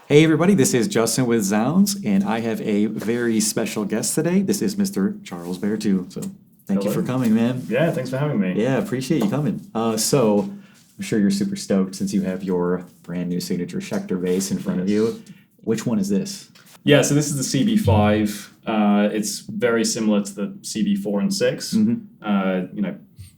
Hey everybody, this is Justin with zZounds, and I have a very special guest today. This is Mr. Charles Berthoud. So thank you Hello. for coming, man. Yeah, thanks for having me. Yeah, appreciate you coming. So I'm sure you're super stoked since you have your brand new signature Schecter bass in front of you. Which one is this? Yeah, so this is the CB5. It's very similar to the CB4 and 6.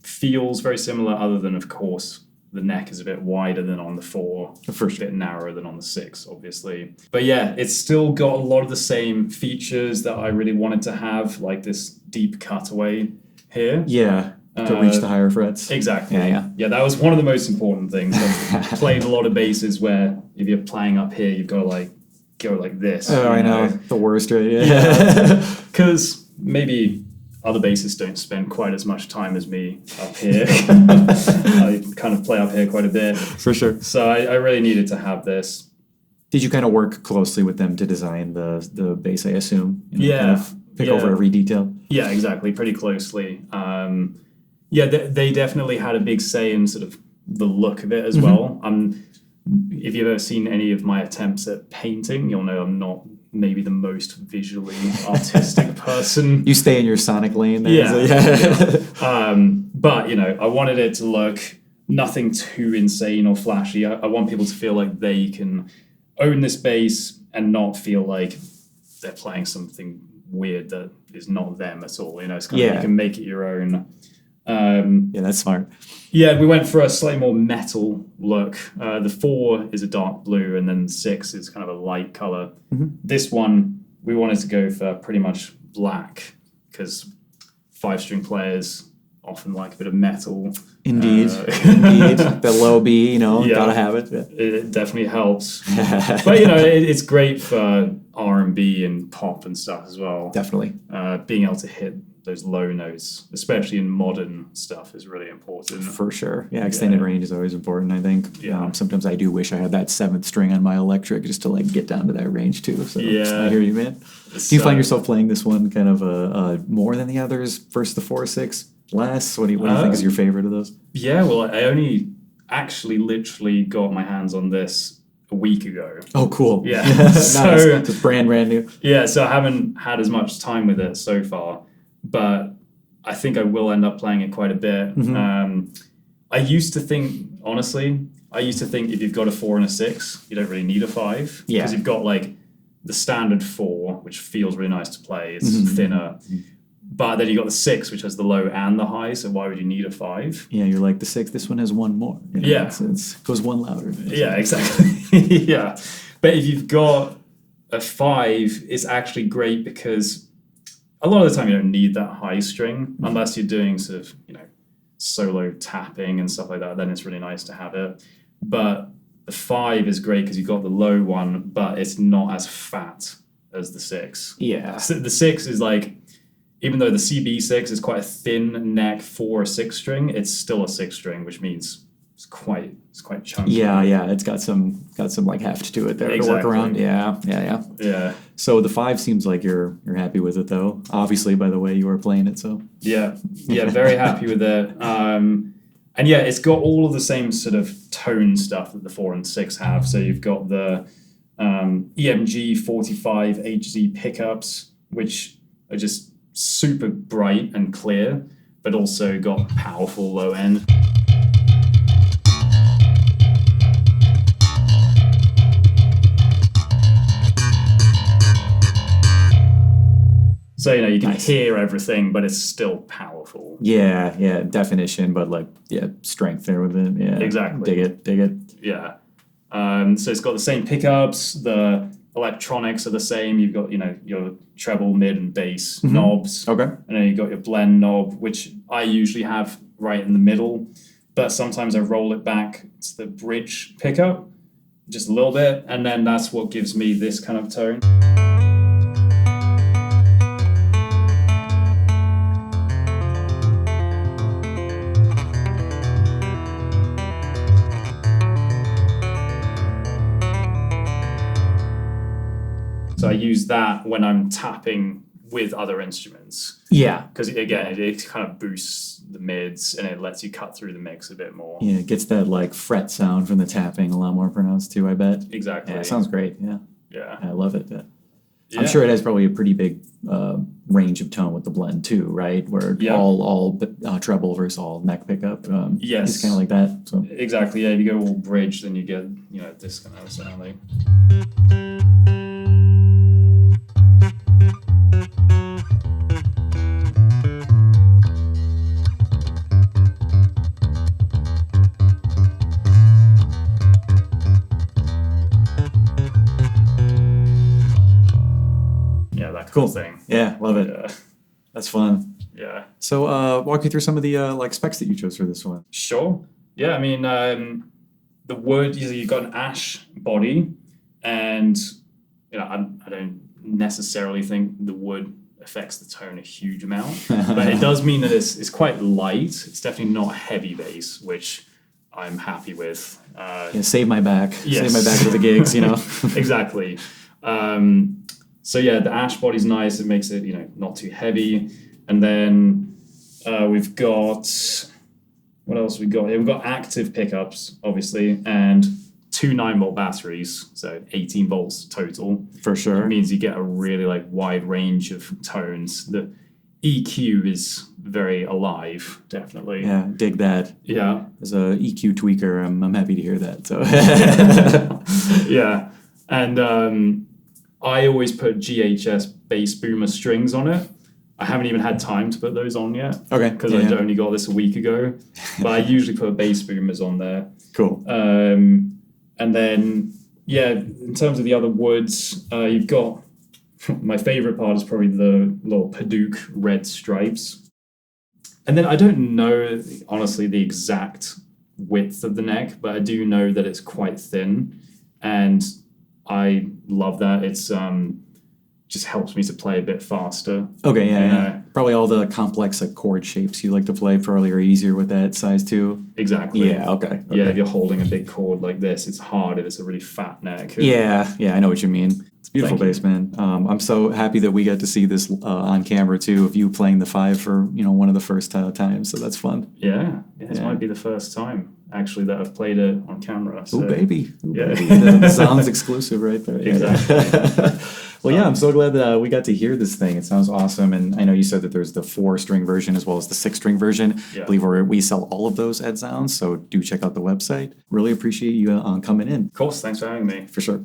Feels very similar, other than, of course, the neck is a bit wider than on the 4, For a sure. bit narrower than on the 6, obviously. But yeah, it's still got a lot of the same features that I really wanted to have, like this deep cutaway here. Yeah, to reach the higher frets. Exactly. Yeah. Yeah, that was one of the most important things. I've played a lot of basses where if you're playing up here, you've got to like go like this. Oh, I know. The worst, right? Yeah. Because maybe other bassists don't spend quite as much time as me up here. I kind of play up here quite a bit. For sure. So I really needed to have this. Did you kind of work closely with them to design the bass, I assume? Yeah, Kind of pick yeah. over every detail? Yeah, exactly. Pretty closely. They definitely had a big say in sort of the look of it as well. If you've ever seen any of my attempts at painting, you'll know I'm not maybe the most visually artistic person. You stay in your sonic lane there. Yeah. But, I wanted it to look nothing too insane or flashy. I want people to feel like they can own this bass and not feel like they're playing something weird that is not them at all. It's kind of, you can make it your own. Yeah, that's smart. Yeah, we went for a slightly more metal look. The 4 is a dark blue, and then 6 is kind of a light color. This one, we wanted to go for pretty much black, because 5-string players often like a bit of metal. Indeed. Indeed. The low B, gotta have it. Yeah. It definitely helps. But, it's great for R&B and pop and stuff as well. Definitely. Being able to hit those low notes, especially in modern stuff, is really important. For sure. Yeah, extended range is always important, I think. Yeah. Sometimes I do wish I had that 7th string on my electric just to get down to that range too. So Yeah. I hear you, man. Do you find yourself playing this one kind of more than the others? First the 4, 6, less? What do you think is your favorite of those? Yeah, well, I only actually literally got my hands on this a week ago. Oh, cool. Yeah. Nice. So It's brand new. yeah, so I haven't had as much time with it so far, but I think I will end up playing it quite a bit. I used to think, honestly, if you've got a 4 and a 6, you don't really need a 5. Yeah. Because you've got like the standard 4, which feels really nice to play. It's thinner. But then you got the 6, which has the low and the high, so why would you need a 5? Yeah, you're like the 6. This one has one more. Yeah. It goes one louder. Yeah, exactly. Yeah. But if you've got a 5, it's actually great because a lot of the time you don't need that high string unless you're doing sort of, solo tapping and stuff like that. Then it's really nice to have it. But the 5 is great because you've got the low one, but it's not as fat as the 6. Yeah. So the 6 is like, even though the CB6 is quite a thin neck for a 6 string, it's still a 6 string, which means it's quite chunky. Yeah, it's got some like heft to it there to work around. Yeah. Yeah. So the 5 seems like you're happy with it though. Obviously, by the way you were playing it, so Yeah, very happy with it. And yeah, it's got all of the same sort of tone stuff that the 4 and 6 have. So you've got the EMG 45 HZ pickups, which are just super bright and clear, but also got powerful low end. So, you can hear everything, but it's still powerful. Yeah, definition, but strength there with it. Yeah, Exactly. Dig it. Yeah. So it's got the same pickups, the electronics are the same. You've got, your treble, mid, and bass knobs. Okay. And then you've got your blend knob, which I usually have right in the middle. But sometimes I roll it back to the bridge pickup just a little bit. And then that's what gives me this kind of tone. So I use that when I'm tapping with other instruments. Yeah. Because again, it kind of boosts the mids and it lets you cut through the mix a bit more. Yeah, it gets that like fret sound from the tapping a lot more pronounced too, I bet. Exactly. Yeah, it sounds great. Yeah. Yeah. I love it. Yeah. Yeah. I'm sure it has probably a pretty big range of tone with the blend too, right? Where all treble versus all neck pickup. Yes. It's kind of like that. So Exactly. Yeah. If you go all bridge, then you get this kind of sounding. Yeah, that kind of thing. Yeah, love it. Yeah. That's fun. Yeah. So walk me through some of the like specs that you chose for this one. Sure. Yeah, I mean, the wood, you've got an ash body, and I don't necessarily think the wood affects the tone a huge amount, but it does mean that it's quite light. It's definitely not heavy bass, which I'm happy with. Yeah, save my back. Yes. Save my back for the gigs, Exactly. So yeah, the ash body's nice. It makes it, not too heavy. And then we've got, what else we got here? We've got active pickups, obviously, and 2 9-volt batteries, so 18 volts total. For sure. It means you get a really wide range of tones. The EQ is very alive, definitely. Yeah, dig that. Yeah. As a EQ tweaker, I'm happy to hear that. So Yeah. And I always put GHS bass boomer strings on it. I haven't even had time to put those on yet. Okay. Because I only got this a week ago. But I usually put bass boomers on there. Cool. And then, in terms of the other woods, you've got, my favorite part is probably the little Paduke red stripes. And then I don't know, honestly, the exact width of the neck, but I do know that it's quite thin. And I love that. It's just helps me to play a bit faster. Okay, yeah. Probably all the complex chord shapes you like to play probably are easier with that size too. Exactly. Yeah, okay. Yeah, if you're holding a big chord like this, it's hard if it's a really fat neck. Yeah, I know what you mean. It's beautiful bass, man. I'm so happy that we got to see this on camera too, of you playing the 5 for one of the first times, so that's fun. Yeah, this might be the first time actually that I've played it on camera. So. Ooh, baby. Yeah. The zZounds exclusive right there. Exactly. Well, yeah, I'm so glad that we got to hear this thing. It sounds awesome. And I know you said that there's the 4-string version as well as the 6-string version. Yeah. I believe we sell all of those at zZounds, so do check out the website. Really appreciate you coming in. Of course, thanks for having me. For sure.